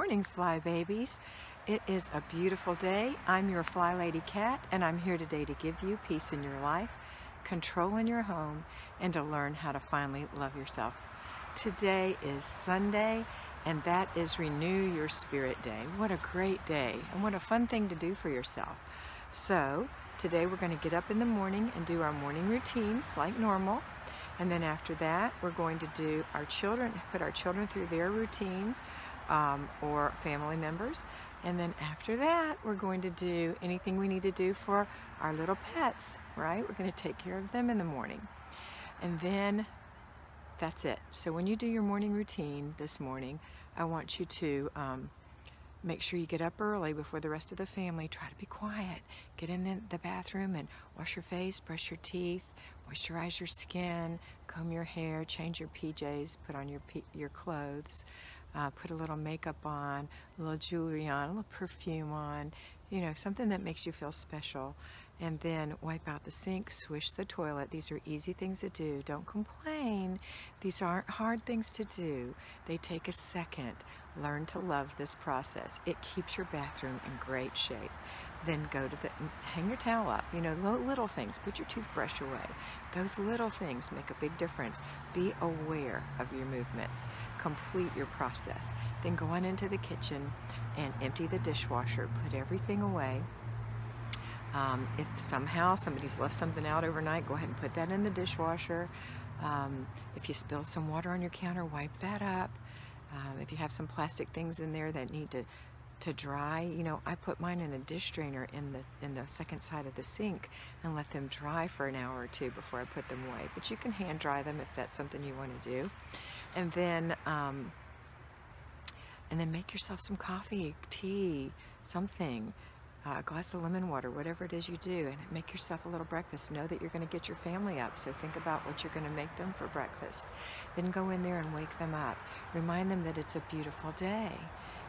morning, Fly Babies. It is a beautiful day. I'm your Flylady Kat, and I'm here today to give you peace in your life, control in your home, and to learn how to finally love yourself. Today is Sunday, and that is Renew Your Spirit Day. What a great day, and what a fun thing to do for yourself. So today we're going to get up in the morning and do our morning routines like normal. And then after that, we're going to do put our children through their routines or family members. And then after that, we're going to do anything we need to do for our little pets, right? We're going to take care of them in the morning. And then that's it. So when you do your morning routine this morning, I want you to make sure you get up early before the rest of the family. Try to be quiet. Get in the bathroom and wash your face, brush your teeth, moisturize your skin, comb your hair, change your PJs, put on your clothes, put a little makeup on, a little jewelry on, a little perfume on, you know, something that makes you feel special. And then wipe out the sink, swish the toilet. These are easy things to do. Don't complain. These aren't hard things to do. They take a second. Learn to love this process. It keeps your bathroom in great shape. Then hang your towel up. You know, little things. Put your toothbrush away. Those little things make a big difference. Be aware of your movements. Complete your process. Then go on into the kitchen and empty the dishwasher. Put everything away. If somehow somebody's left something out overnight, go ahead and put that in the dishwasher. If you spill some water on your counter, wipe that up. If you have some plastic things in there that need to dry, you know, I put mine in a dish drainer in the second side of the sink and let them dry for an hour or two before I put them away. But you can hand dry them if that's something you want to do. And then make yourself some coffee, tea, something. A glass of lemon water, whatever it is you do, and make yourself a little breakfast. Know that you're going to get your family up, so think about what you're going to make them for breakfast. Then go in there and wake them up. Remind them that it's a beautiful day.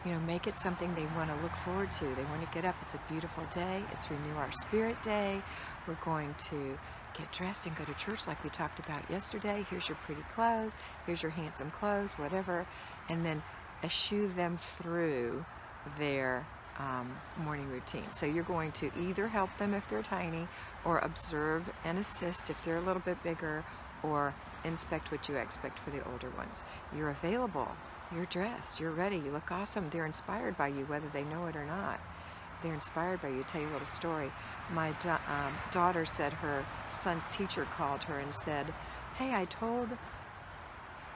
You know, make it something they want to look forward to. They want to get up. It's a beautiful day. It's Renew Our Spirit Day. We're going to get dressed and go to church like we talked about yesterday. Here's your pretty clothes. Here's your handsome clothes, whatever. And then eschew them through their morning routine. So you're going to either help them if they're tiny, or observe and assist if they're a little bit bigger, or inspect what you expect for the older ones. You're available, you're dressed, you're ready, you look awesome. They're inspired by you whether they know it or not. They're inspired by you. Tell you a little story. My daughter said her son's teacher called her and said, "Hey, I told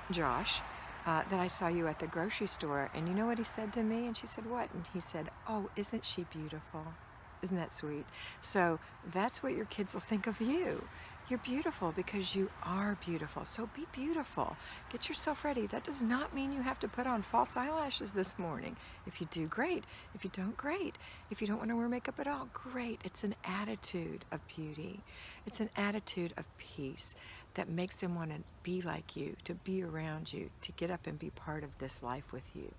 Josh that I saw you at the grocery store, and you know what he said to me?" And she said, "What?" And he said, "Oh, isn't she beautiful?" Isn't that sweet? So that's what your kids will think of you. You're beautiful because you are beautiful. So be beautiful. Get yourself ready. That does not mean you have to put on false eyelashes this morning. If you do, great. If you don't, great. If you don't want to wear makeup at all, great. It's an attitude of beauty. It's an attitude of peace that makes them want to be like you, to be around you, to get up and be part of this life with you.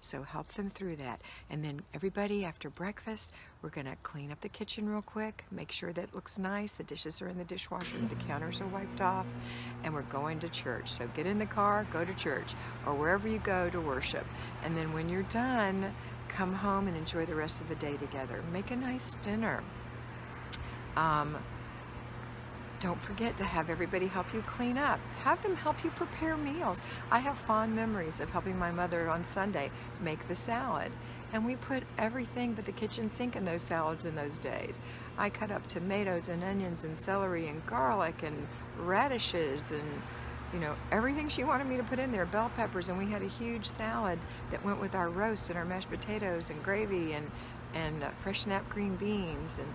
So help them through that. And then everybody, after breakfast, we're going to clean up the kitchen real quick, make sure that it looks nice, the dishes are in the dishwasher, the counters are wiped off, and we're going to church. So get in the car, go to church, or wherever you go to worship. And then when you're done, come home and enjoy the rest of the day together. Make a nice dinner. Don't forget to have everybody help you clean up. Have them help you prepare meals. I have fond memories of helping my mother on Sunday make the salad. And we put everything but the kitchen sink in those salads in those days. I cut up tomatoes and onions and celery and garlic and radishes and, you know, everything she wanted me to put in there, bell peppers, and we had a huge salad that went with our roast and our mashed potatoes and gravy and fresh snap green beans. And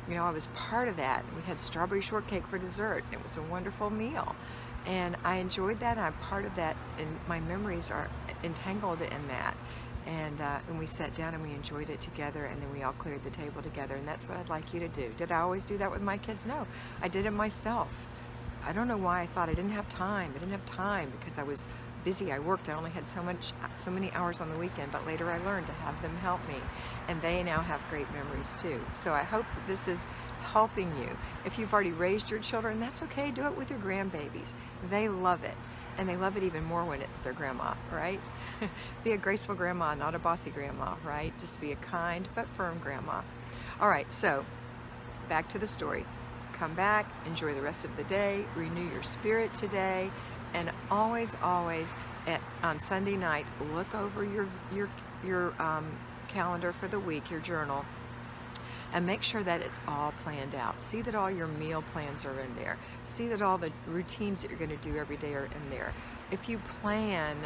you know, I was part of that. We had strawberry shortcake for dessert. It was a wonderful meal. And I enjoyed that, and I'm part of that, and my memories are entangled in that. And we sat down and we enjoyed it together, and then we all cleared the table together, and that's what I'd like you to do. Did I always do that with my kids? No, I did it myself. I don't know why I thought I didn't have time. I didn't have time because I was busy. I worked. I only had so many hours on the weekend, but later I learned to have them help me, and they now have great memories too. So I hope that this is helping you. If you've already raised your children, that's okay. Do it with your grandbabies. They love it, and they love it even more when it's their grandma, right? Be a graceful grandma, not a bossy grandma, right? Just be a kind but firm grandma. All right, so back to the story. Come back, enjoy the rest of the day, renew your spirit today, and always, always on Sunday night, look over your calendar for the week, your journal, and make sure that it's all planned out. See that all your meal plans are in there. See that all the routines that you're going to do every day are in there. If you plan,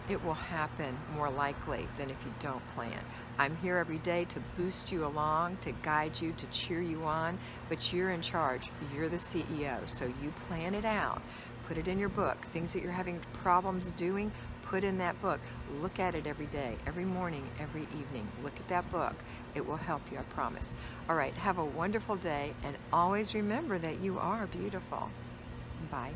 it will happen more likely than if you don't plan. I'm here every day to boost you along, to guide you, to cheer you on, but you're in charge. You're the CEO, so you plan it out. Put it in your book. Things that you're having problems doing, put in that book. Look at it every day, every morning, every evening. Look at that book. It will help you, I promise. All right, have a wonderful day, and always remember that you are beautiful. Bye.